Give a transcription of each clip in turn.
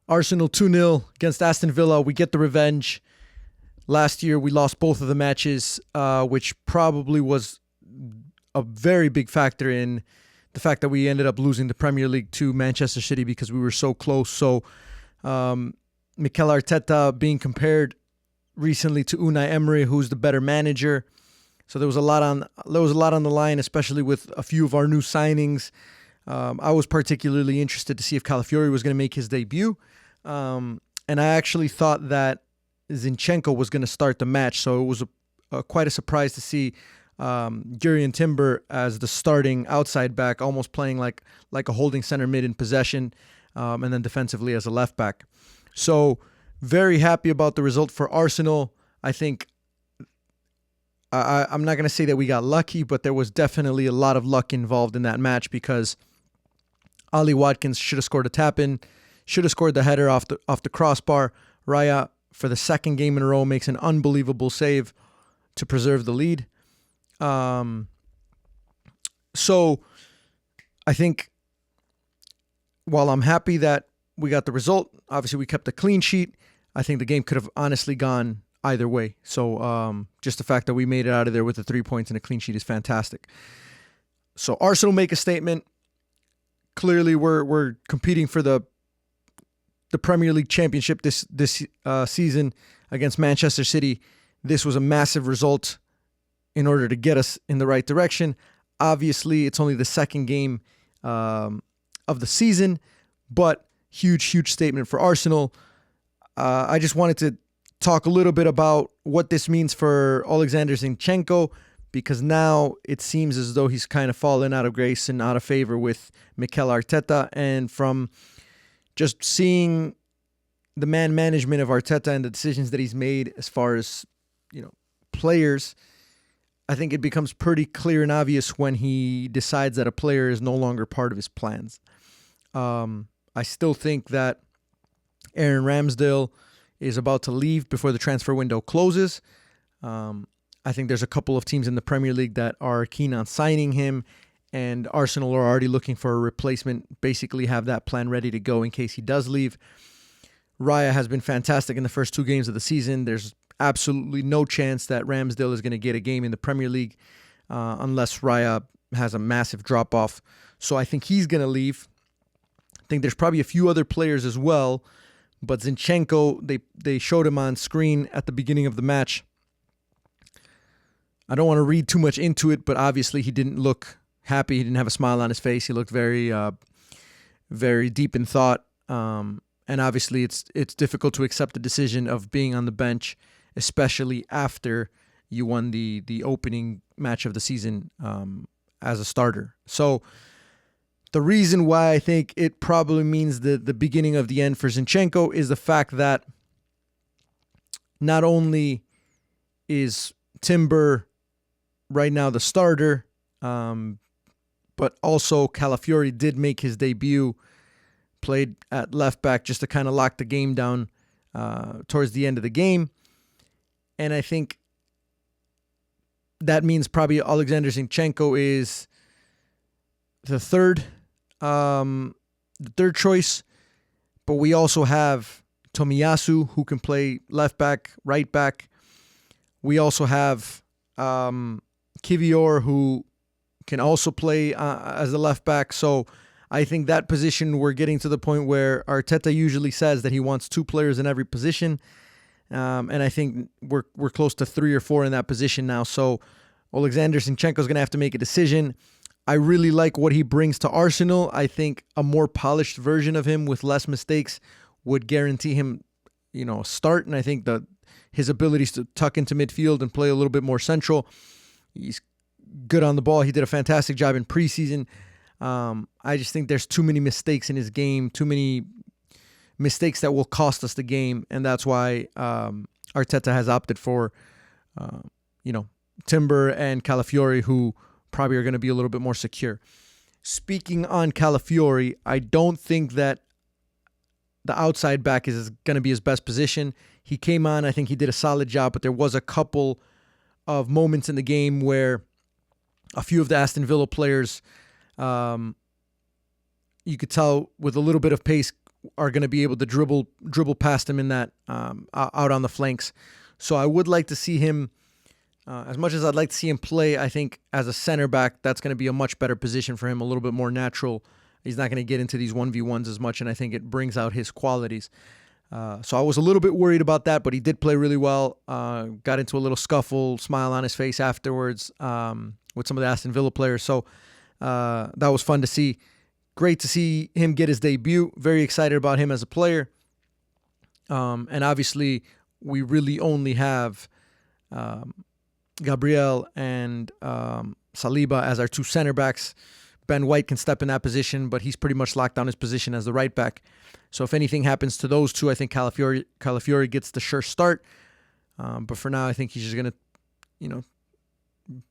Arsenal 2-0 against Aston Villa. We get the revenge. Last year, we lost both of the matches, which probably was a very big factor in the fact that we ended up losing the Premier League to Manchester City because we were so close. So, Mikel Arteta being compared recently to Unai Emery, who's the better manager. So there was a lot on the line, especially with a few of our new signings. I was particularly interested to see if Calafiori was going to make his debut. And I actually thought that Zinchenko was going to start the match. So it was quite a surprise to see Jurriën Timber as the starting outside back, almost playing like a holding center mid in possession, and then defensively as a left back. So very happy about the result for Arsenal. I think I'm not going to say that we got lucky, but there was definitely a lot of luck involved in that match because Ollie Watkins should have scored a tap-in, should have scored the header off the crossbar. Raya, for the second game in a row, makes an unbelievable save to preserve the lead. So I think while I'm happy that we got the result, obviously we kept a clean sheet, I think the game could have honestly gone either way. So just the fact that we made it out of there with the 3 points and a clean sheet is fantastic. So Arsenal make a statement. Clearly we're competing for the Premier League championship this season against Manchester City. This was a massive result in order to get us in the right direction. Obviously, it's only the second game of the season, but huge statement for Arsenal. I just wanted to talk a little bit about what this means for Alexander Zinchenko, because now it seems as though he's kind of fallen out of grace and out of favor with Mikel Arteta. And from just seeing the man management of Arteta and the decisions that he's made as far as, players, I think it becomes pretty clear and obvious when he decides that a player is no longer part of his plans. I still think that Aaron Ramsdale is about to leave before the transfer window closes. I think there's a couple of teams in the Premier League that are keen on signing him, and Arsenal are already looking for a replacement, basically have that plan ready to go in case he does leave. Raya has been fantastic in the first 2 games of the season. There's absolutely no chance that Ramsdale is going to get a game in the Premier League unless Raya has a massive drop-off. So I think he's going to leave. I think there's probably a few other players as well, but Zinchenko, they showed him on screen at the beginning of the match. I don't want to read too much into it, but obviously he didn't look happy. He didn't have a smile on his face. He looked very, very deep in thought. And obviously it's difficult to accept the decision of being on the bench, especially after you won the opening match of the season as a starter. So the reason why I think it probably means the beginning of the end for Zinchenko is the fact that not only is Timber right now the starter, but also Calafiori did make his debut, played at left back just to kind of lock the game down towards the end of the game. And I think that means probably Alexander Zinchenko is the third choice. But we also have Tomiyasu, who can play left back, right back. We also have Kivior, who can also play as a left back. So I think that position, we're getting to the point where Arteta usually says that he wants 2 players in every position. And I think we're close to 3 or 4 in that position now. So Alexander Zinchenko is going to have to make a decision. I really like what he brings to Arsenal. I think a more polished version of him with less mistakes would guarantee him, a start. And I think that his abilities to tuck into midfield and play a little bit more central, he's good on the ball. He did a fantastic job in preseason. I just think there's too many mistakes in his game, too many mistakes that will cost us the game, and that's why Arteta has opted for, Timber and Calafiori, who probably are going to be a little bit more secure. Speaking on Calafiori, I don't think that the outside back is going to be his best position. He came on, I think he did a solid job, but there was a couple of moments in the game where a few of the Aston Villa players, you could tell with a little bit of pace, are going to be able to dribble past him in that out on the flanks. So I would like to see him, as much as I'd like to see him play, I think as a center back, that's going to be a much better position for him, a little bit more natural. He's not going to get into these 1v1s as much, and I think it brings out his qualities. So I was a little bit worried about that, but he did play really well. Got into a little scuffle, smile on his face afterwards with some of the Aston Villa players. So that was fun to see. Great to see him get his debut. Very excited about him as a player. And obviously, we really only have Gabriel and Saliba as our two center backs. Ben White can step in that position, but he's pretty much locked down his position as the right back. So if anything happens to those two, I think Calafiori gets the sure start. But for now, I think he's just going to,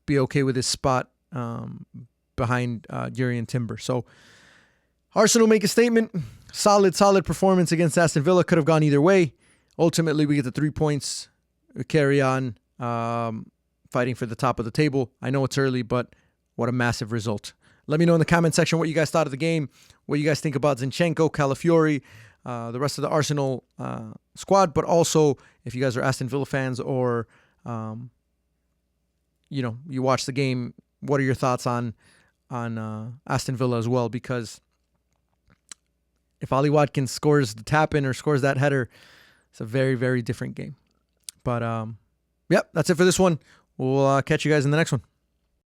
be okay with his spot behind Yuri and Timber. So Arsenal make a statement. Solid performance against Aston Villa. Could have gone either way. Ultimately, we get the 3 points. We carry on fighting for the top of the table. I know it's early, but what a massive result. Let me know in the comment section what you guys thought of the game, what you guys think about Zinchenko, Calafiori, the rest of the Arsenal squad, but also if you guys are Aston Villa fans or, you watch the game, what are your thoughts on Aston Villa as well? Because if Ollie Watkins scores the tap-in or scores that header, it's a very, very different game. But, that's it for this one. We'll catch you guys in the next one.